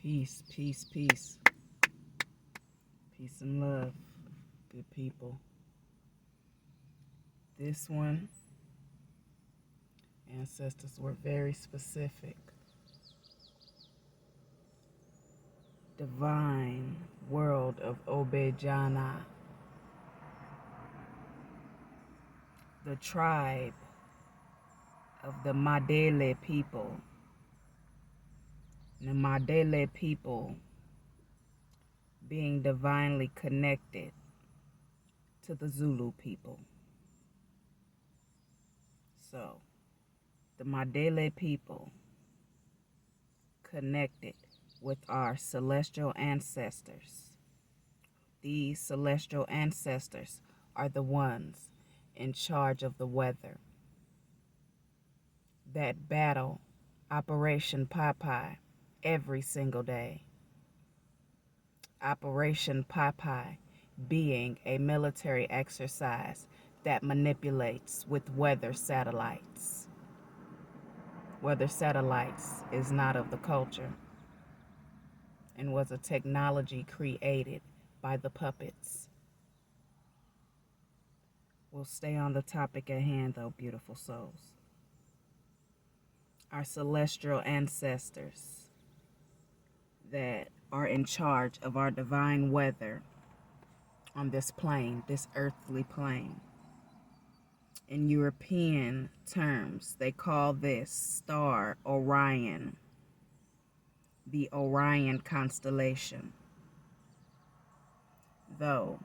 Peace, peace, peace. Peace and love, good people. This one, ancestors were very specific. Divine world of Obeyjana, the tribe of the Madele people. The Madele people being divinely connected to the Zulu people. So, the Madele people connected with our celestial ancestors. These celestial ancestors are the ones in charge of the weather that battle Operation Popeye every single day. Operation Popeye being a military exercise that manipulates with weather satellites. Weather satellites is not of the culture and was a technology created by the puppets. We'll stay on the topic at hand though, beautiful souls. Our celestial ancestors that are in charge of our divine weather on this plane, this earthly plane. In European terms, they call this star Orion, the Orion constellation. Though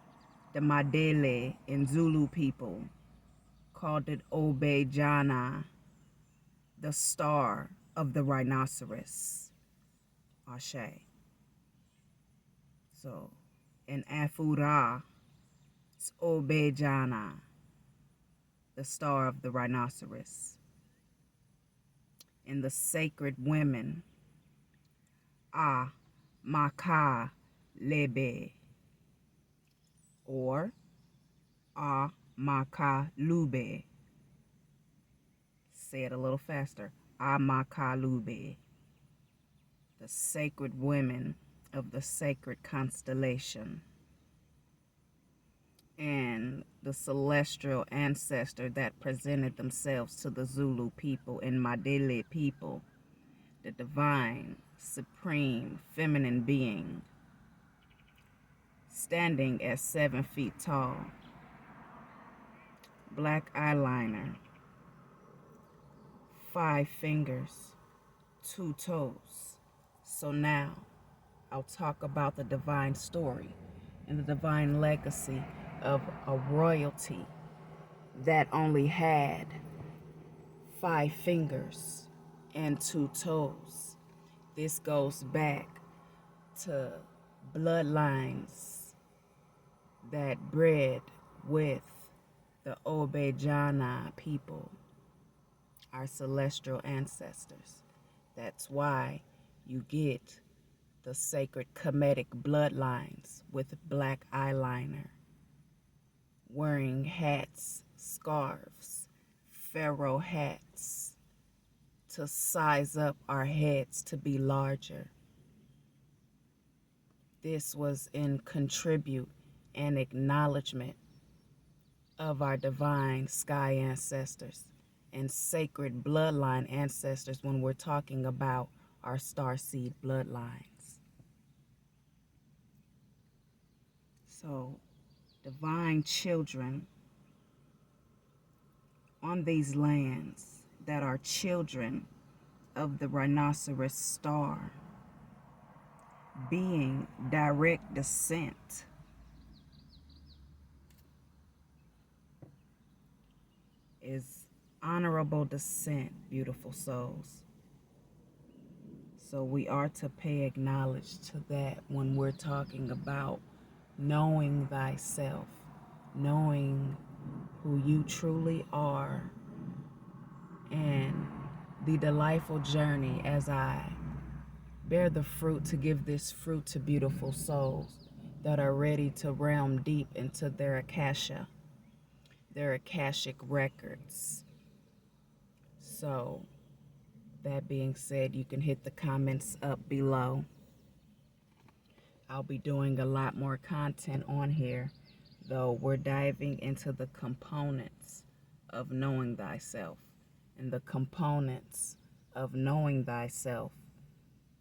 the Madele and Zulu people called it Obeyjana, the star of the rhinoceros. Ashe. So, in Afura, it's Obeyjana, the star of the rhinoceros. In the sacred women, Maka Lebe, or Maka Lube. Say it a little faster. Maka Lube. The sacred women of the sacred constellation. And the celestial ancestor that presented themselves to the Zulu people and Madele people, the divine, supreme, feminine being, standing at 7 feet tall, black eyeliner, 5 fingers, 2 toes. So now, I'll talk about the divine story and the divine legacy of a royalty that only had 5 fingers and 2 toes. This goes back to bloodlines that bred with the Obeyjana people, our celestial ancestors. That's why you get the sacred Kemetic bloodlines with black eyeliner, wearing hats, scarves, pharaoh hats to size up our heads to be larger. This was in contribute and acknowledgement of our divine sky ancestors and sacred bloodline ancestors when we're talking about our starseed bloodlines. So, divine children on these lands that are children of the rhinoceros star, being direct descent is honorable descent, beautiful souls. So we are to pay acknowledge to that when we're talking about knowing thyself, knowing who you truly are, and the delightful journey as I bear the fruit to give this fruit to beautiful souls that are ready to realm deep into their Akasha, their Akashic records. So, that being said, you can hit the comments up below I'll be doing a lot more content on here, though we're diving into the components of knowing thyself. And the components of knowing thyself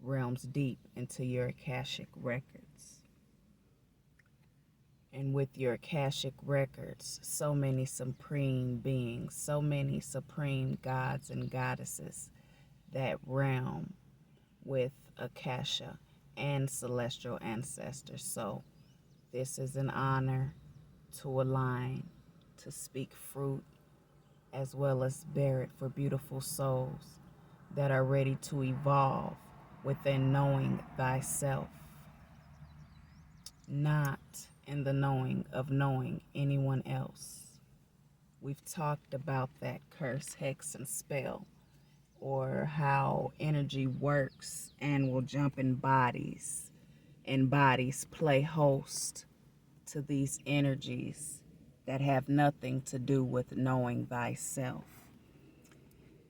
realms deep into your Akashic records. And with your Akashic records, so many supreme beings, so many supreme gods and goddesses that realm with Akasha and celestial ancestors. So this is an honor to align, to speak fruit, as well as bear it for beautiful souls that are ready to evolve within knowing thyself, not in the knowing of knowing anyone else. We've talked about that curse, hex, and spell, or how energy works and will jump in bodies, and bodies play host to these energies that have nothing to do with knowing thyself.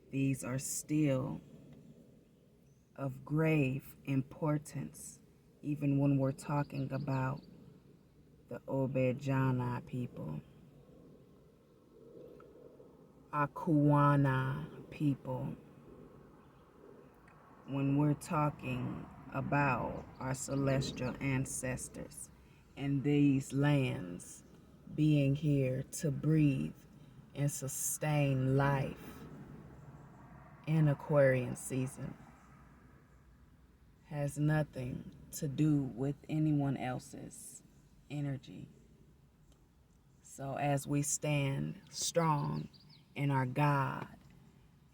These are still of grave importance, even when we're talking about the Obeyjana people, Akuana people, when we're talking about our celestial ancestors and these lands being here to breathe and sustain life in Aquarian season, has nothing to do with anyone else's energy. So as we stand strong in our God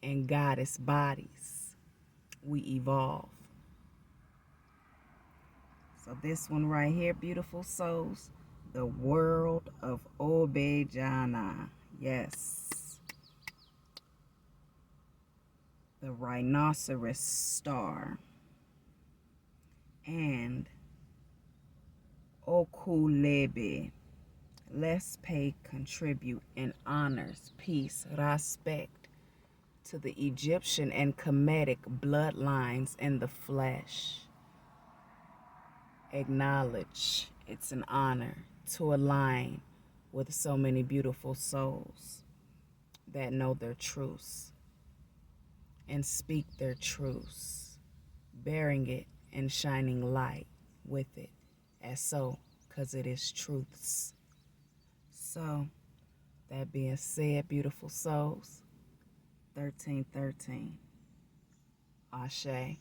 and Goddess bodies, we evolve. So this one right here, beautiful souls, the world of Obeyjana. Yes. The Rhinoceros star. And Okulebe. Let's pay, contribute, and honors, peace, respect to the Egyptian and Kemetic bloodlines in the flesh. Acknowledge it's an honor to align with so many beautiful souls that know their truths and speak their truths, bearing it and shining light with it, as so, because it is truths. So, that being said, beautiful souls, 1313, Ashe.